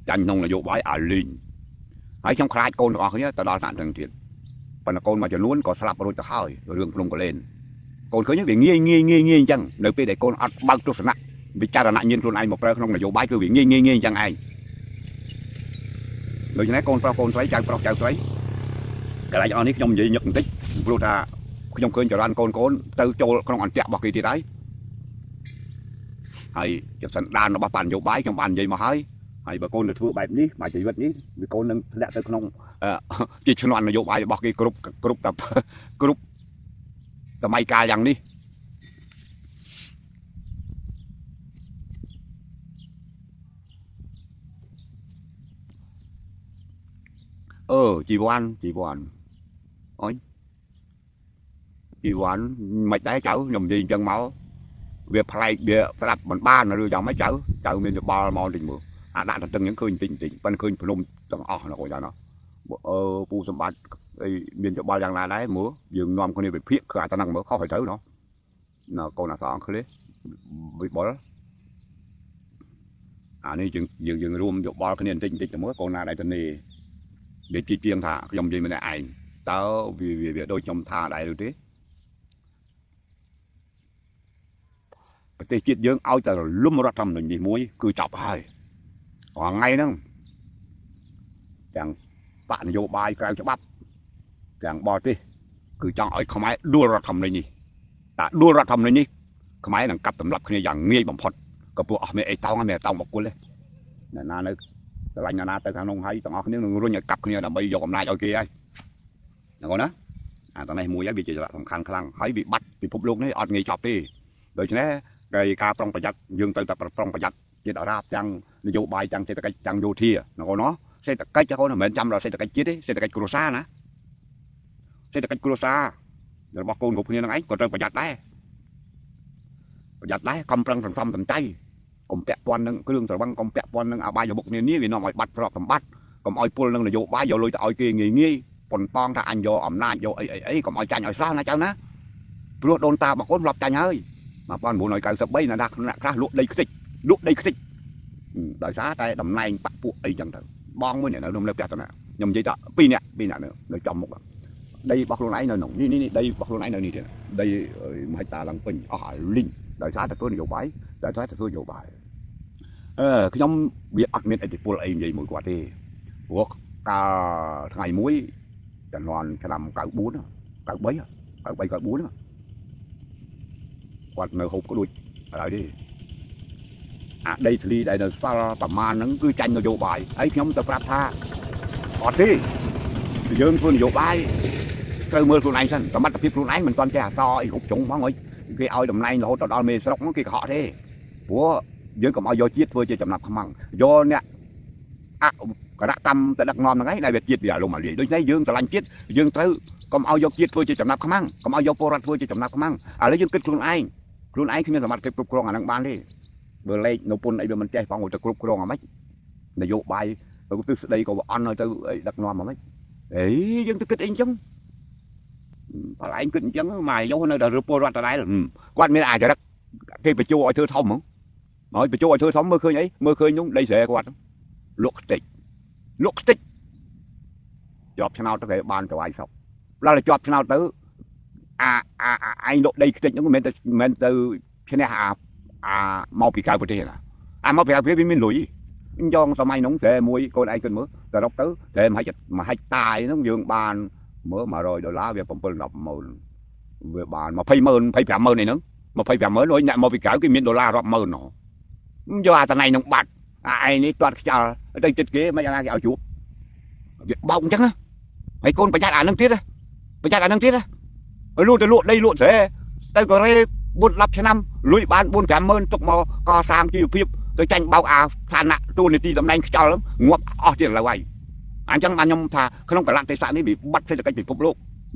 ចាញ់ក្នុងនយោបាយអាលីងហើយខ្ញុំខ្លាចកូនទាំងអស់គ្នាទៅដល់ថ្នាក់ហ្នឹងទៀត ប៉ុន្តែកូនមួយចំនួនក៏ស្លាប់រួចទៅហើយរឿងភ្នំកលែនកូនឃើញវាងាយអញ្ចឹងនៅពេលដែលកូនអត់បើកទស្សនៈវិចារណញ្ញាណខ្លួនឯងមកប្រើក្នុងនយោបាយគឺវាងាយអញ្ចឹងឯងដូច្នេះកូនប្រុសកូនស្រីចៅប្រុសចៅស្រីកន្លែងអស់នេះខ្ញុំនិយាយញឹកបន្តិចព្រោះថាខ្ញុំឃើញចរន្តកូនទៅចូលក្នុងអន្តៈរបស់គេទៀតហើយជាសន្តានរបស់បាននយោបាយខ្ញុំបាននិយាយមកហើយបើកូនទៅធ្វើបែបនេះមកជីវិតនេះវាកូននឹងធ្លាក់ទៅក្នុងជាឆ្នន់នយោបាយរបស់គេគ្រប់សម័យកាលយ៉ាងនេះជីវ័នអូយជីវ័នមិនដែរចៅខ្ញុំនិយាយអញ្ចឹងមកវាប្លែកវាស្ដាប់មិនបានឬយ៉ាងម៉េចចៅមានយោបល់មកតិចមើលអាដាក់ទៅហ្នឹងឃើញតិចប៉ុន្តែឃើញភ្នំទាំងអស់ណាកូនចៅណាពូសម្បត្តិអីមានយោបល់យ៉ាងណាដែរមើលយើងនាំគ្នាវិភាគគឺអាហ្នឹងមើលខុសហើយទៅណាកូនអាសអង់គ្លេសវិបុលអានេះយើងរួមយោបល់គ្នាបន្តិចទៅមើលកូនណាដែរទៅនេះនិយាយជាជាងថាខ្ញុំនិយាយម្នាក់ឯងតើវាដូចខ្ញុំថាដែរឬទេប្រទេសជាតិយើងឲ្យតែរលំរដ្ឋធម្មនុញ្ញនេះមួយគឺចប់ហើយរាល់ថ្ងៃហ្នឹងទាំងបកនយោបាយក្រៅច្បាប់ទាំងបរទេសគឺចង់ឲ្យខ្មែរដួលរដ្ឋធម្មនុញ្ញនេះតែដួលរដ្ឋធម្មនុញ្ញនេះខ្មែរនឹងកាប់ទម្លាប់គ្នាយ៉ាងងាយបំផុតក៏ពួកអស់មានអីតោងមានតោងបកគលទេណានៅឆ្លាញ់ណាទៅខាងនោះហើយទាំងអស់គ្នានឹងរុញឲ្យកាប់គ្នាដើម្បីយកអំណាចឲ្យគេហើយណាកូនណាអាតនេះមួយហើយវាជាសំខាន់ខ្លាំងហើយវិបត្តិពិភពលោកនេះអត់ងាយចប់ទេដូច្នេះការប្រុងប្រយ័ត្នយើងត្រូវតែប្រុងប្រយ័ត្នជាតិអរាបទាំងនយោបាយទាំងសេដ្ឋកិច្ចទាំងយោធាណាកូនណាសេដ្ឋកិច្ចកូនមិនមែនចាំដល់សេដ្ឋកិច្ចជាតិទេសេដ្ឋកិច្ចគ្រួសារណាសេដ្ឋកិច្ចគ្រួសាររបស់កូនគ្រប់គ្នានឹងឯងក៏ត្រូវប្រយ័ត្នដែរខំប្រឹងសន្សំសំចៃកុំពាក់ព័ន្ធនឹងគ្រឿងស្រវឹងកុំពាក់ព័ន្ធនឹងអបាយមុខនានាវានាំឲ្យបាត់ទ្រព្យសម្បត្តិកុំឲ្យពលនឹងនយោបាយយកលុយទៅឲ្យគេងាយប៉ុនប៉ងថាអញយកអំណាចយកអីកុំឲ្យចាញ់ឲ្យស្រស់ណាចៅណាព្រោះដូនតារបស់កូនធ្លាប់ចាញ់ហើយ1993ណាដាក់ខ្លះលក់ដីខ្ទេចដោយសារតែតំណែងបាក់ពួកអីចឹងទៅបងមួយនៅក្នុងផ្ទះតណាខ្ញុំនិយាយថា2នាក់នៅចំមុខដីរបស់ខ្លួនឯងនៅក្នុងនេះដីរបស់ខ្លួនឯងនៅនេះទៀតដី1ហិកតាឡើងពេញអស់ហើយលីងដោយសារតែធ្វើនយោបាយខ្ញុំវាអត់មានឥទ្ធិពលអីនិយាយមួយគាត់ទេព្រោះកាលថ្ងៃមួយចំនួនឆ្នាំ94 93 94គាត់នៅហូបក្ដួចហើយទេអាដីធ្លីដែលនៅស្ល់ប្រមាណហ្នឹងគឺចាញ់នយោបាយហើយខ្ញុំទៅប្រាប់ថាអត់ទេយើងធ្វើនយោបាយត្រូវមើលខ្លួនឯងសិនសមត្ថភាពខ្លួនឯងមិនទាន់ចេះអសអីគ្រប់ជ្រុងហ្មងហីគេឲ្យតំណែងរហូតដល់មេស្រុកហ្នឹងគេកុហកទេព្រោះយើងកុំឲ្យយកជាតិធ្វើជាចំណាប់ខ្មាំងយកអ្នកគណៈកម្មទៅដឹកនាំហ្នឹងឯងដែលវាជាតិវាអារម្មណ៍អាលាយដូច្នេះយើងស្រឡាញ់ជាតិយើងត្រូវកុំឲ្យយកជាតិធ្វើជាចំណាប់ខ្មាំងកុំឲ្យយកពលរដ្ឋធ្វើជាចំណាប់ខ្មាំងឥឡូវយើងគិតខ្លួនឯងគ្មានសមត្ថភាពគ្រប់គ្រងអាហ្នឹងបានទេបើលេខនៅពុនអីវាមិនចេះផងទៅគ្រប់គ្រងអាម៉េចនយោបាយទៅទិសស្ដីក៏វាអន់ហើយទៅដឹកនាំអាម៉េចយើងទៅគិតអីអញ្ចឹងបើឯងគិតអញ្ចឹងមកយកនៅដល់ពលរដ្ឋដដែលគាត់មានអាចរិតគេបញ្ជោឲ្យធ្វើធំហ្មងហើយបញ្ជោឲ្យធ្វើធំមើលឃើញអីមើលឃើញនោះដីស្រែគាត់លក់ខ្ទេចជាប់ឆ្នោតទៅគេបានទៅឲ្យសពដល់តែជាប់ឆ្នោតទៅឯងលក់ដីខ្ទេចហ្នឹងមិនមែនទៅឈ្នះមកពីក្រៅប្រទេសណាមកពីក្រៅប្រទេសវាមានលុយយកសម័យហ្នឹងតែមួយកូនឯងគិតមើលសរុបទៅតែ1ហិកតាហ្នឹងយើងបានមើល$100វា7-10ម៉ឺនវាបាន20ម៉ឺន25ម៉ឺនឯហ្នឹង25ម៉ឺនហើយអ្នកមកពីក្រៅគេមានដុល្លាររាប់ម៉ឺនយកអាតំណែងហ្នឹងបាត់ឯងនេះទាត់ខ្យល់ទៅចិត្តគេមិនយ៉ាងណាគេឲ្យជួបវាបោកអញ្ចឹងហើយកូនប្រយ័ត្នអាហ្នឹងទៀតលក់ទៅលក់ដីលក់ស្រែទៅកូរ៉េ4-10ឆ្នាំលុយបាន4-5ម៉ឺនទុកមកកសាងជីវភាពទៅចាញ់បោកអាឋានៈទូនីតិតំណែងខ្យល់ងាប់អស់ទៀតឥឡូវហើយអញ្ចឹងបានខ្ញុំថាក្នុងកលៈទេសៈនេះវាបាត់សេដ្ឋកិច្ចពិភពលោក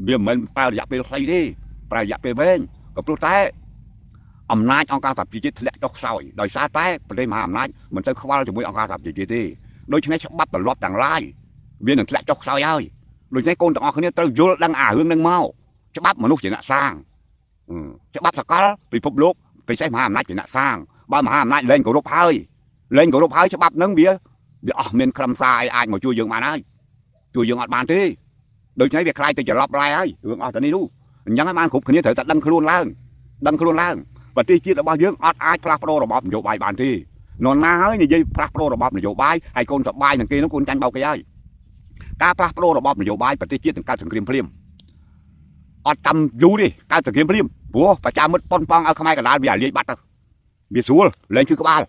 វាមិនមែនប្រើរយៈពេលខ្លីទេប្រើរយៈពេលវែងក៏ព្រោះតែអំណាចអង្គការសហប្រជាជាតិធ្លាក់ចុះខ្សោយដោយសារតែប្រទេសមហាអំណាចមិនទៅខ្វល់ជាមួយអង្គការសហប្រជាជាតិទេដូច្នេះច្បាប់ទម្លាប់ទាំងឡាយវានឹងធ្លាក់ចុះខ្សោយហើយដូច្នេះកូនទាំងអស់គ្នាត្រូវយល់ដឹងអារឿងហ្នឹងមកច្បាប់មនុស្សជាអ្នកសាងច្បាប់សកលពិភពលោកពិសេសមហាអំណាចជាអ្នកសាងបើមហាអំណាចលែងគោរពហើយច្បាប់ហ្នឹងវាអស់មានខ្លឹមសារអីអាចមកជួយយើងបានហើយជួយយើងអត់បានទេ ដូចនេះវាខ្លាយទៅច្រឡប់ឡាយហើយរឿងអស់តែនេះនោះអញ្ចឹងហើយបានគ្រប់គ្នាត្រូវតែដឹងខ្លួនឡើងប្រទេសជាតិរបស់យើងអត់អាចផ្លាស់ប្ដូររបបនយោបាយបានទេនរណាហើយនិយាយផ្លាស់ប្ដូររបបនយោបាយហើយកូនសបាយនឹងគេនោះកូនចាញ់បោកគេហើយការផ្លាស់ប្ដូររបបនយោបាយប្រទេសជាតិនឹងកើតសង្គ្រាមភ្លាមអត់តាមយូរទេកើតសង្គ្រាមភ្លាមព្រោះប្រជាមិត្តប៉ុនប៉ងឲ្យខ្មែរកណ្ដាលវាអាលាយបាត់ទៅវាស្រួលលែងគឺក្បាល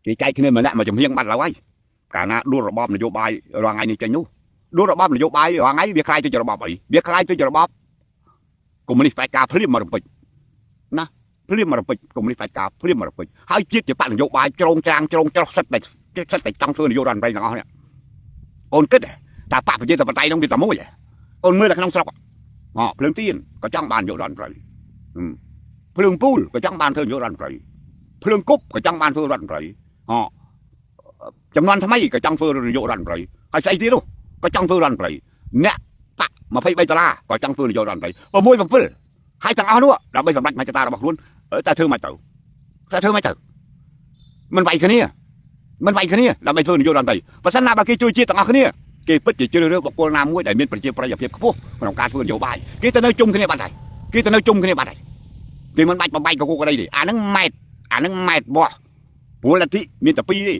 គេចែកគ្នាម្នាក់មកចំហៀងបាត់ឡើយកាលណាដួលរបបនយោបាយរាល់ថ្ងៃនេះចេញនោះដួលរបបនយោបាយរាល់ថ្ងៃវាខ្លាយទៅជារបបអីវាខ្លាយទៅជារបបកុម្មុយនីសផ្ដាច់ការភ្លាមមករំពេចណាភ្លាមមករំពេចកុម្មុយនីសផ្ដាច់ការភ្លាមមករំពេចហើយជាតិជាបកនយោបាយច្រងច្រាំងច្រងច្រោះសិតតែចង់ធ្វើនយោបាយរដ្ឋមន្ត្រីទាំងអស់នេះអូនគិតតែបកប្រជាធិបតេយ្យនោះវាតែមួយអូនមើលតែក្នុងស្រុកភ្លើងទៀនក៏ចង់បាននយោបាយរដ្ឋមន្ត្រីភ្លើងពូលក៏ចង់បានធ្វើនយោបាយរដ្ឋមន្ត្រីភ្លើងគប់ក៏ចង់បានធ្វើរដ្ឋមន្ត្រីចំនួនថ្មីក៏ចង់ធ្វើនយោបាយរដ្ឋមន្ត្រីហើយស្អីទៀតនោះក៏ចង់ធ្វើរដ្ឋមន្ត្រីអ្នកតាក់$23ក៏ចង់ធ្វើនយោបាយរដ្ឋមន្ត្រី6 7ហើយទាំងអស់នោះដើម្បីសម្រេចមហិច្ឆតារបស់ខ្លួនតែធ្វើមិនទៅមិនវាយគ្នាដើម្បីធ្វើនយោបាយរដ្ឋមន្ត្រីបើសិនណាបើគេជួយជាតិទាំងអស់គ្នាគេពិតជាជ្រើសរើសបុគ្គលណាមួយដែលមានប្រជាប្រិយភាពខ្ពស់ក្នុងការធ្វើនយោបាយគេទៅនៅជុំគ្នាបាត់ហើយគេមិនបាច់បំបែកកកក្តីទេអាហ្នឹងម៉ែតបោះព្រោះលទ្ធិមានតែពីរទេ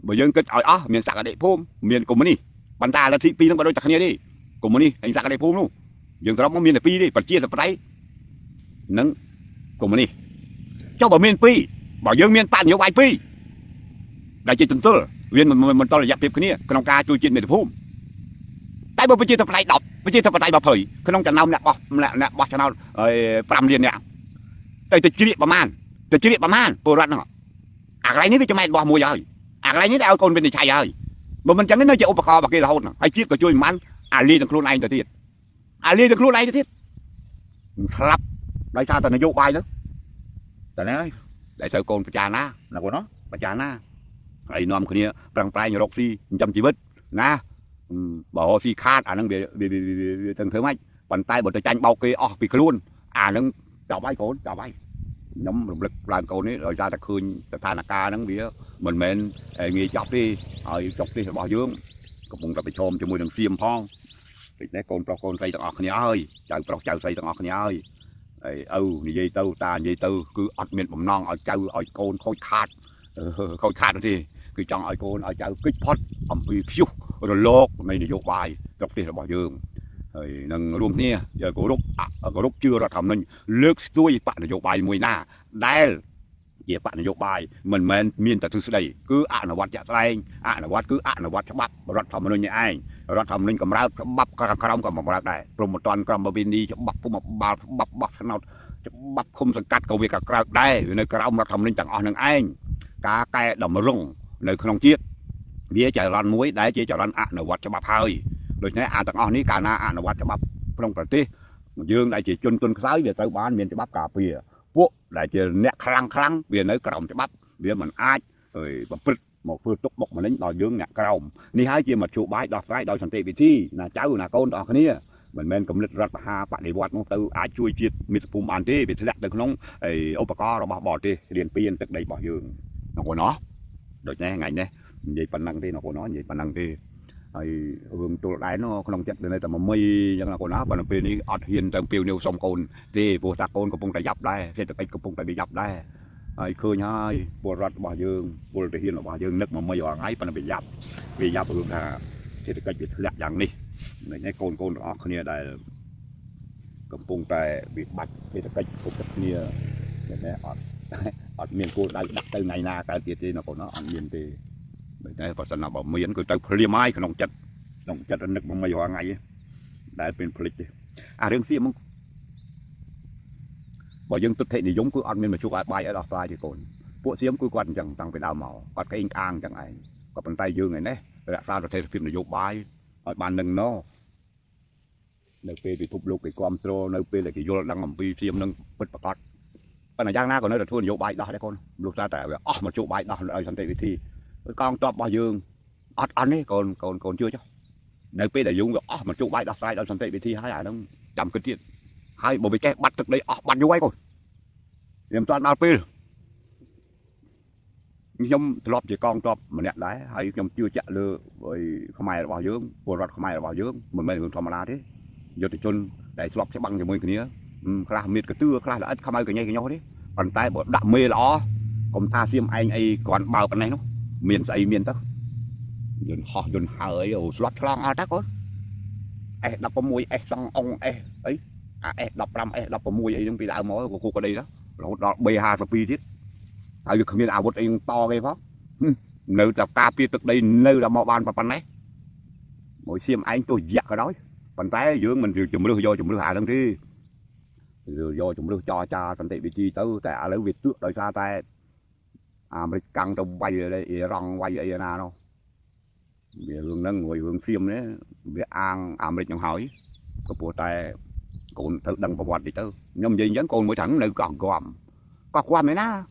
បើយើងគិតឲ្យអស់មានសក្តិភូមិមានកុម្មុយនីសប៉ុន្តែលទ្ធិពីរហ្នឹងបើដូចតែគ្នាទេកុម្មុយនីសហើយសក្តិភូមិនោះយើងត្រង់មកមានតែពីរទេប្រជាធិបតេយ្យនិងកុម្មុយនីសចុះបើមានពីរបើយើងមានបកនយោបាយពីរដែលជាទន្ទឹលវាមិនតររយៈភាពគ្នាក្នុងការជួយជាតិមាតុភូមិតែបើប្រជាធិបតេយ្យ10ប្រជាធិបតេយ្យ20ក្នុងចំណោមអ្នកបោះឆ្នោត5លានអ្នកទៅជ្រៀកប្រមាណពលរដ្ឋហ្នឹងអាកន្លែងនេះវាចំណែករបស់មួយហើយអាកន្លែងនេះដែលឲ្យកូនវិនិច្ឆ័យហើយបើមិនចឹងនៅជាឧបករណ៍របស់គេរហូតហើយជាតិក៏ជួយមិនបានអាលីទាំងខ្លួនឯងទៅទៀតស្លាប់ដោយសារតែនយោបាយទៅតែហ្នឹងហើយដែលត្រូវកូនពិចារណាណាកូនពិចារណាហើយនាំគ្នាប្រឹងប្រែងរកស៊ីចិញ្ចឹមជីវិតណាបើរកស៊ីខាតអាហ្នឹងវាទាំងធ្វើម៉េចប៉ុន្តែបើទៅចាញ់បោកគេអស់ពីខ្លួនអាហ្នឹងចាប់ហើយកូនចាប់ហើយខ្ញុំរំលឹកឡើងកូននេះដោយសារតែឃើញស្ថានភាពហ្នឹងវាមិនមែនងាយចប់ទេហើយចុកទេសរបស់យើងកំពុងតែប្រឈមជាមួយនឹងសៀមផងដូចនេះកូនប្រុសកូនស្រីទាំងអស់គ្នាហើយចៅប្រុសចៅស្រីទាំងអស់គ្នាហើយឪនិយាយទៅតានិយាយទៅគឺអត់មានបំណងឲ្យចៅឲ្យកូនខូចខាតទេគឺចង់ឲ្យកូនឲ្យចៅគិតផុតអំពីព្យុះរលកនៃនយោបាយស្រុកទេសរបស់យើងហើយនឹងរួមគ្នាយើងគោរពជឿរដ្ឋធម្មនុញ្ញលើកស្ទួយបកនយោបាយមួយណាដែលជាបកនយោបាយមិនមែនមានតែទ្រឹស្ដីគឺអនុវត្តជាក់ស្ដែងអនុវត្តច្បាប់រដ្ឋធម្មនុញ្ញនេះឯងរដ្ឋធម្មនុញ្ញកម្រើកច្បាប់ក្រមក៏កម្រើកដែរព្រមមិនតាន់ក្រមវិន័យច្បាប់ភូមិបាលច្បាប់បោះឆ្នោតច្បាប់ឃុំសង្កាត់ក៏វាក៏ក្រៅដែរនៅក្រមរដ្ឋធម្មនុញ្ញទាំងអស់នឹងឯងការកែតម្រង់នៅក្នុងជាតិវាចរន្តមួយដែលជាចរន្តអនុវត្តច្បាប់ហើយដូច្នេះអាទាំងអស់នេះកាលណាអនុវត្តច្បាប់ក្នុងប្រទេសយើងដែលជាជនទុនខ្សោយវាត្រូវបានមានច្បាប់ការពារពួកដែលជាអ្នកខ្លាំងវានៅក្រោមច្បាប់វាមិនអាចប្រព្រឹត្តមកធ្វើទុកបុកម្នេញដល់យើងអ្នកក្រោមនេះហើយជាមធ្យោបាយដោះស្រាយដោយសន្តិវិធីណាចៅណាកូនទាំងអស់គ្នាមិនមែនកំណត់រដ្ឋបហាបដិវត្តនោះទៅអាចជួយជាតិមាតុភូមិបានទេវាធ្លាក់ទៅក្នុងឧបករណ៍របស់បរទេសរៀនពៀនទឹកដីរបស់យើងបងប្អូនដូច្នេះថ្ងៃនេះនិយាយប៉ុណ្ណឹងទេបងប្អូននិយាយប៉ុណ្ណឹងទេហើយរឿងទល់ដែរនោះក្នុងចិត្តនៅតែមួយអញ្ចឹងណាកូនបើនៅពេលនេះអត់ហ៊ានទៅពីវនីវសុំកូនទេព្រោះតាកូនកំពុងតែយ៉ាប់ដែរសេដ្ឋកិច្ចកំពុងតែយ៉ាប់ដែរហើយឃើញហើយពលរដ្ឋរបស់យើងពលទាហានរបស់យើងនឹកមួយរាល់ថ្ងៃប៉ុន្តែវាយ៉ាប់រឿងថាសេដ្ឋកិច្ចវាធ្លាក់យ៉ាងនេះនេះកូនទាំងអស់គ្នាដែលកំពុងតែវិបត្តិសេដ្ឋកិច្ចគ្រប់គ្នាតែអត់មានគោលដៅដាក់ទៅថ្ងៃណាកើតទៀតទេណាកូនអត់មានទេដូច្នេះបើសិនណាបើមានគឺទៅភ្លាមហើយក្នុងចិត្តនឹកមួយរាល់ថ្ងៃដែលเป็นផ្លិចទេអារឿងសៀមហ្នឹងបើយើងទុតិនិយមគឺអត់មានមជ្ឈបាយឲ្យដោះស្រាយទេកូនពួកសៀមគឺគាត់អញ្ចឹងតាំងពីដើមមកគាត់ក្អេងក្អាងអញ្ចឹងឯងក៏ប៉ុន្តែយើងឯនេះរក្សាស្ថិរភាពនយោបាយឲ្យបាននឹងណនៅពេលពិភពលោកគេគ្រប់គ្រងនៅពេលដែលគេយល់ដឹងអំពីសៀមនឹងពិតប្រាកដប៉ុន្តែយ៉ាងណាក៏នៅតែធ្វើនយោបាយដោះដែរកូនលុះតែវាអស់មជ្ឈបាយដោះឲ្យសន្តិវិធីកងទ័ពរបស់យើងអត់ទេកូនជឿចុះនៅពេលដែលយើងវាអស់មជ្ឈបាយដោះស្រាយដោយសន្តិវិធីហើយអាហ្នឹងចាំគិតទៀតហើយបើវាចេះបាត់ទឹកដីអស់បាត់យូរហើយកូនវាមិនទាន់ដល់ពេល nhom lọp chỉ con lọp mà nè đấy hay nhom chưa chạ lừa rồi không ai vào dưỡng bùa rọt không ai vào dưỡng mình thường thầm là thế giờ thì chôn để lọp sẽ băng cho mình cái này khai miệt cái tưa khai là ít không ai cái nhây cái nhau đấy còn tay bộ đạm mê ló còn ta xem anh ấy còn bao cái này nó miền tây miền tây dồn họ dồn hơi ở lọp long ao tác con đập vào môi xong ông ấy đập đập vào môi ấy trong bị đau máu của cô đây đó nó bê hà và pi thiết ai được không ảo một anh to cái phó nơi là ca pi tức đây nơi là mò bàn và pan đấy mỗi xem anh tôi giặt ở đó bàn tay dưỡng mình chùm nước do chùm nước hạ đăng đi rồi do chùm nước cho cha thành tị bị chi tới tại lấy việc trước đời xa tay mới căng trong bay ở đây rong bay ở nào đâu vì hương nâng ngồi hương phim đấy vì ăn mới nhận hỏi có bộ tay còn tự đăng vào quạt thì tới nhưng gì vẫn còn mỗi thằng nơi còn gom có qua mấy na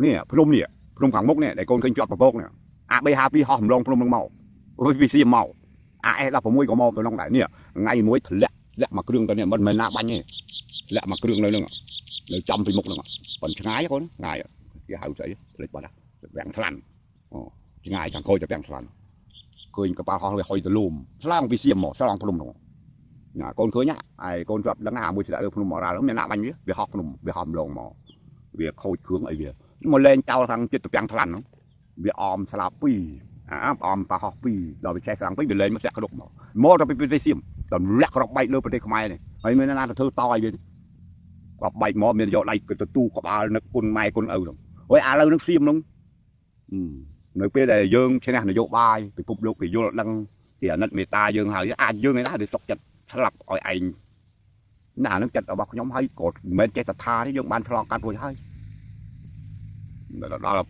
nè phun khoảng mốc nè để con kênh chọt vào bốc nè bây happy hòm long phun màu ôi vì xiêm màu là phải mua có màu tôi long đại nè ngay muối lẹ mà cái đường tao nè mình nạ bánh nè lẹ mà cái đường này nữa lấy trăm vì mốc nữa còn ngái con ngài cái hậu sấy lấy vào đó vẹn thằn ngài chẳng coi cho vẹn thằn khơi cái bao hoa hơi từ lùm sang vì xiêm màu sang phun màu con khơi nhá con chọt đắng hà mua sẽ được phun màu ra nó mình nạ bánh nhé vì hòm lồng màu việc khôi khướng ấy việc mà lên trao thằng chết tụi thằng nó việc om salap pi om pa hop pi rồi bị xe thằng pi bị lên nó sẽ có đục mò ra bị xiêm tầm lắc rọc bay lên bên đây không ai mới là thơ to vậy và bay mò mình dọn đây cái tu có ba nó con mai con âu rồi ôi lâu nó xiêm luôn nơi bên đây dương thế này nó dọn bay bị phục lúc thì vô đăng tiền nứt ta dương hỏi dương này đó để chọc chặt salap ỏi anh nà nó chặt ở bọc nhóm hay cột bên trái tha đấy dương ban thọ cắt rồi hay đó là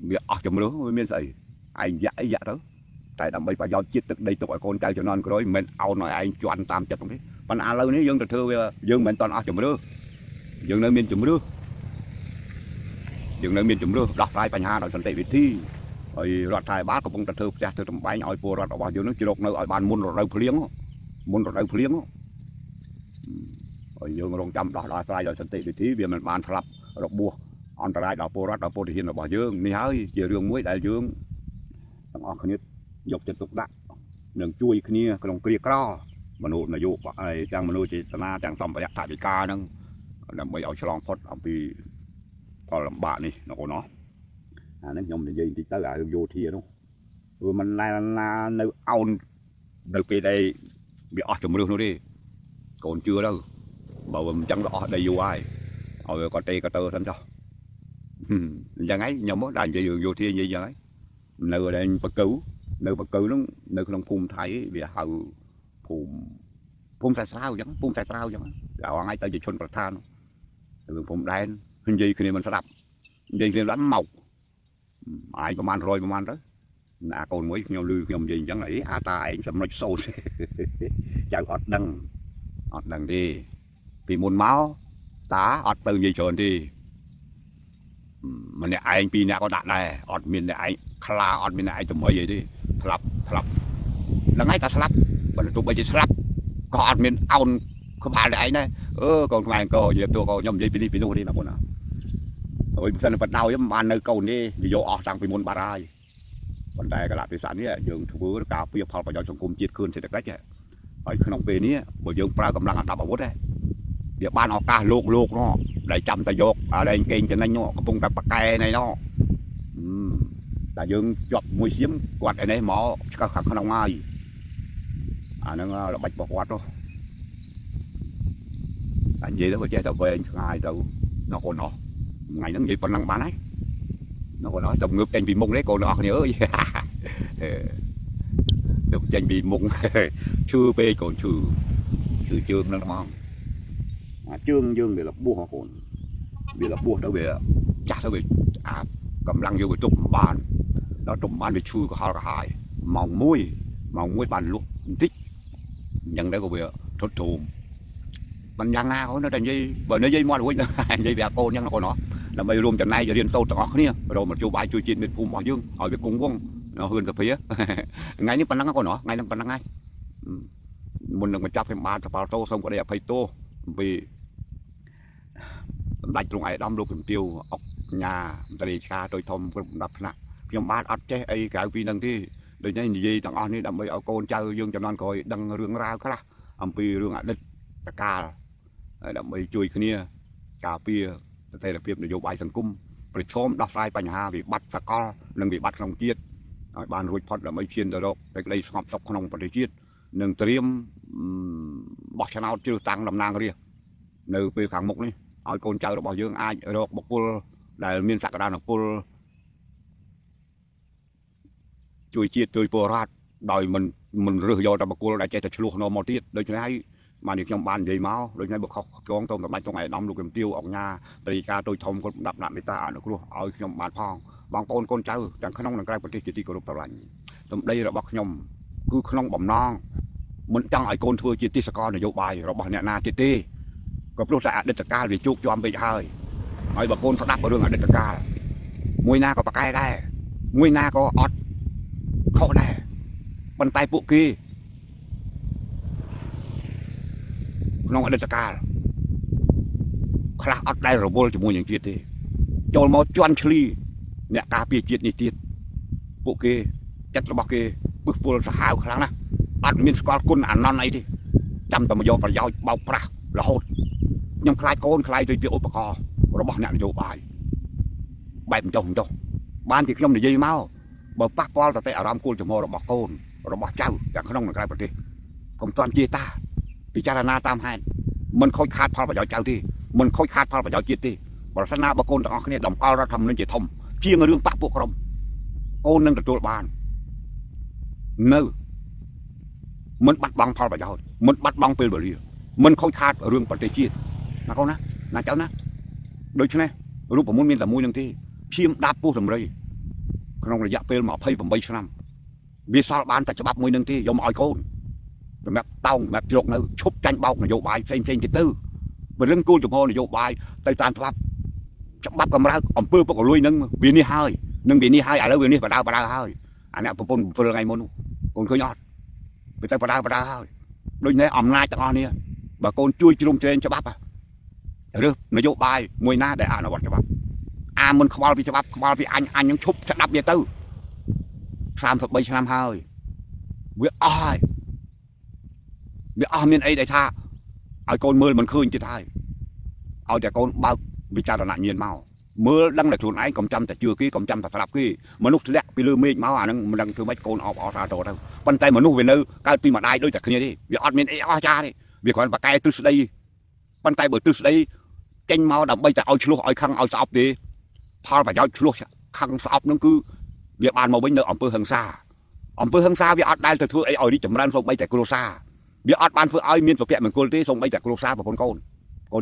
việc chồng lứa với miền tây anh dạ đó tại đầm bay và do chết từ đây tụi con trai cho non rồi mình ao nói anh cho anh tam chặt không thế còn lâu nếu dương được thưa dương mình toàn chồng lứa dương nơi miền chồng lứa dương nơi miền chồng lứa đọc lại bài hà đòi thành tệ việt thi rồi loạt thai bát của bông thơ cha thơ tầm bánh ỏi pua loạt ở bao nhiêu nước chỉ độc nơi ỏi bàn muôn rồi đâu phliếng rồi dương rong chăm đọc lại đòi thành tệ việt thi vì mình bàn phập đọc bùa anh ta lại đào po rát đào po thì hiện là bảo dương ni hơi chỉ riêng muối đại dươngต้องออกขณิตยกจะตุกดักหนึ่งช่วยขณีกระดงเกลียกล้อมนุษย์นายกไอ้จังมนุษย์จิตนาจังต่อมประหยัดถ่ายปีกานั่งนำไปเอาฉลองพดเอาปีพอลำบากนี่นกเนาะนั่นยมในยิงที่ตลาดโยธีนู้มันนานในเอาในปีใดbịออกจากมือนู้นดิก่อนchưa đâu bảo mình chẳng có đây vô ai rồi còn tê có tơ thân cho chẳng ấy nhom đó làm cho vô thiên như vậy nơi đây bậc cứu nó nơi không phun thấy vì hậu phun tại sao chẳng đạo ai tới chỉ chôn bậc than phun đen hình gì khi mình sẽ đập gì thì đánh màu aiประมาณđó là còn mới nhau lưu nhom gì chẳng ấy ta anh sẽ nói sâu chào ọt đằng đi vì muốn máu tá ọt từ gì trơn đi mình này anh pi này có đạn này ọt miền này anh khala ọt miền này tụi mới vậy đi slap là ngay cả slap còn tụi bây giờ slap có ọt miền ông không phải là anh này còn mày câu gì tôi câu nhom gì pi đi là con nào rồi bây giờ bắt đầu với bàn nơi câu đi vì vô ọt đang bị môn barai còn đây cái là thủy sản này dương thu bữa cà phê phao vào trong cung chiết cơn sẽ được đấy chứ ởក្នុងពេលនេះបើយើងប្រើកម្លាំងអា10អាវុធវាបានឱកាសលោកនោះដែលចាំតែយកអាលែងកេងចំណេញនោះកំពុងតែបកកែនេះនោះតែយើងជាប់មួយសៀមគាត់ឯនេះមកឆ្កឹះខាងក្នុងហើយអាហ្នឹងល្បិចរបស់គាត់នោះតែនិយាយទៅវាចេះតែវែងឆ្ងាយទៅនោះកូននោះថ្ងៃហ្នឹងនិយាយប៉ុណ្ណឹងបានហើយនោះកូននោះទៅងើបចេញពីមុខនេះកូនអស់គ្នាអើយទៅចេញពីមុខឈឺពេកកូនឈឺជើងហ្នឹងហ្មងជើងយើងវាលបួសកូនវាលបួសទៅវាចាស់ទៅវាកម្លាំងយើងវាទប់បានដល់ទប់បានវាឈឺក៏ហល់ក៏ហើយម៉ោង1បានលក់បន្តិចអញ្ចឹងទៅក៏វាធុតធូមមិនយ៉ាងណាកូនតែនិយាយបើនិយាយមករួចនិយាយវាកូនអញ្ចឹងកូនដើម្បីរួមចំណែករៀនតូចទាំងអស់គ្នារមជួបាយជួយជាតិមេភូមិរបស់យើងឲ្យវាគង់វង្សnó hơn tập phía ngàyนี้ปันนังก็เนาะngàyนั้นปันนังไงมุนนึงมาจับให้มาจะพาโตส่งก็ได้ไปโตvì đánh trong ai đâm luôn tiêu nhà tây ca tôi thông đập nè nhưng ba ắt chế ấy cái vì năng thì đời này gì thằng anh ấy đâm với ở con chơi dương cho non coi đăng rương rau khá là âm pi rương ạ đất ca đâm với chui kia cà phê đây là phim để vô bài thành cung rồi chôm đọc saiបញ្ហា vì bắt ta co nâng bị bắt trong chiết ban rồi phật là mấy chuyên rồi đó đây sọp sọc không phải chiết nâng tiêm bọc cho nào chưa tăng làm nang kia nơi về kháng mục này ở con chơi bao dương ai ở đó bọc pol đại miền sạc đàn pol chui chiết chui pol rát đòi mình rửa vô trong bọc pol đại chạy thật luôn nó một tiết đây cho hay mà nếu trong ban gì máu đôi này bậc học con tôm tập trong ngày đóng được kiếm tiêu ở nhà tây ca tôi thông con đập đạn người ta được luôn ở trong bàn phong bằng con cháu chẳng khả năng là cái cái chỉ có được tập lạnh tầm đây là bậc nhom cứ khả năng bầm non mình chẳng ai con thưa chỉ tít con là vô bài rồi bảo nhẹ na tít có lúc đã được ca vì chụp cho anh bị hơi hỏi bà con phát đáp vào đường ở được ca mùi na có bạc cay đây mùi na có ọt khó này bàn tay bộ kiaน้องอเดตกาคลาอัดได้ระบบจมูกอย่างจีดโจลมาจวนชลีเนี่ยกาปีจีดนี่จีดพวกเกจัดระบบเกบึกปูนสหายครั้งนะอัดมินสกอลกุนอันนั้นไอ้ที่จำแต่มาโยประยาวเบาปลาละหดยังคลายโกนคลายโดยที่อุปกรณ์ระบบเนี่ยโยบายใบมันจงบ้านที่ขยมในยี่เมาบ่ปักปอลแต่อารามกูจะมาระบบโกนระบบเจ้าอย่างขนมในกลายประเทศผมตอนจีตาพิจารณาตามให้มันค่อยขาดพอประโยชน์เจ้าที่มันค่อยขาดพอประโยชน์จิตที่บริษัทนาบางคนต่างกันเนี่ยดมก้าวเราทำนั่นจะทำเพียงเรื่องปะพวกเราโอนนั่งตัวบ้านเนื้อมันบัดบังพอประโยชน์มันบัดบังเป็นบริเวณมันค่อยขาดเรื่องปฏิจิตนะเขานะนะเจ้านะโดยเฉพาะรูปผมมันมีแต่มวยอย่างที่เพียงดับปูทำไรขนมระยะเป็นหมอไพ่ผมใบชนะวิสาบ้านแต่ฉบับมวยอย่างที่ยอมอ่อยโกนแบบเต้าแบบจกนะชุบจันเบานโยบายเซ็งติดตื้อเป็นเรื่องกู้จมูกนโยบายไต่ตามฉบับกำลังอมเปื้อพวกลุยนึงวีนี่ให้นึงวีนี่ให้อะไรวีนี่ปะดาวให้อันนี้ผมเป็นไงมันคนเคยยอดไปไต่ปะดาวให้โดยในอำนาจต่างเนี่ยบางคนช่วยจุ่มเจนฉบับอะหรือนโยบายมวยหน้าได้อ่านวัดฉบับมันขบวนพิฉบับขบวนพิอันยังชุบฉบับเดียวตื้อ30 ปีชนะให้เวียอ้อยเดี๋ยวมีไอ้ได้ท่าไอ้คนมือมันคืนจะได้เอาแต่คนbaoวิจารณะเงียนเมามือดังแต่ส่วนไอ้กำจำแต่เชื่อกี้กำจำแต่สลับกี้มนุษย์แรกไปลืมมีเมาอันนั้นมันดังคือไม่โกนออกซาโตเท่าปันใจมนุษย์เวนึการปีมาได้ด้วยจากนี้ดิเดี๋ยวอดมีไอ้อ้อจ้าดิเดี๋ยวคนปากไก่ตึษดีปันใจเบิดตึษดีเก่งเมาดับไปแต่เอาชลุกเอาคังเอาสอบดีพอไปเอาชลุกคังสอบนั่นคือเดี๋ยวบานมาวิ่งเดินอำเภอหังซาเดี๋ยวอดได้แต่ทั่วไอ้เอาดิจำรันส่งไปแต่กรุซาเดี๋ยวอัดบ้านเพื่อเอาเมียนตัวเปียเหมือนคนที่ส่งไปจากโลซาแบบค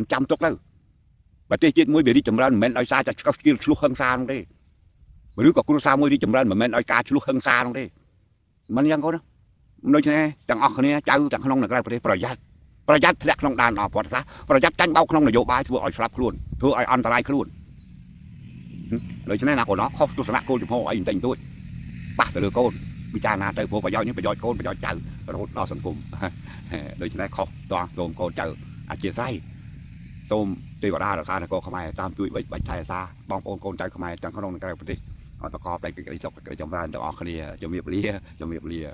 นจำตกแล้วประเทศจีนมวยเบียร์ที่จำรันเหมือนไอ้ซาจะกินชลุกหังซาตรงนี้หรือกับโลซามวยที่จำรันเหมือนไอ้กาชลุกหังซาตรงนี้มันยังก็นะโดยเฉพาะจังออกคนนี้เจ้าจังขนมในกลางประเทศประหยัดแหลกขนมดานออกปอดซะประหยัดจังเบาขนมนโยบายทั่วไอ้สลับครุนทั่วไอ้อันตรายครุนโดยเฉพาะนักคนน้องเขาตุสนะโกนจุ่มหัวไอ้ติงตัวปะแต่เรือโกนวิจารณาเตยพวกประโยชน์นี้ประโยชน์โกนประโยชน์เจ้าประโยชน์นอสังคมโดยเฉพาะข้อตัวโดมโกนเจออาเจียไส้ต้มตีกว่าได้หรอคะนะโกขมายตามจุยใบชายตาบองโกนใจขมายจังขนมในกลางประเทศประกอบไปกับไอ้ศพกับไอ้จำรานแต่ออกเคลียจะมีเปลี่ย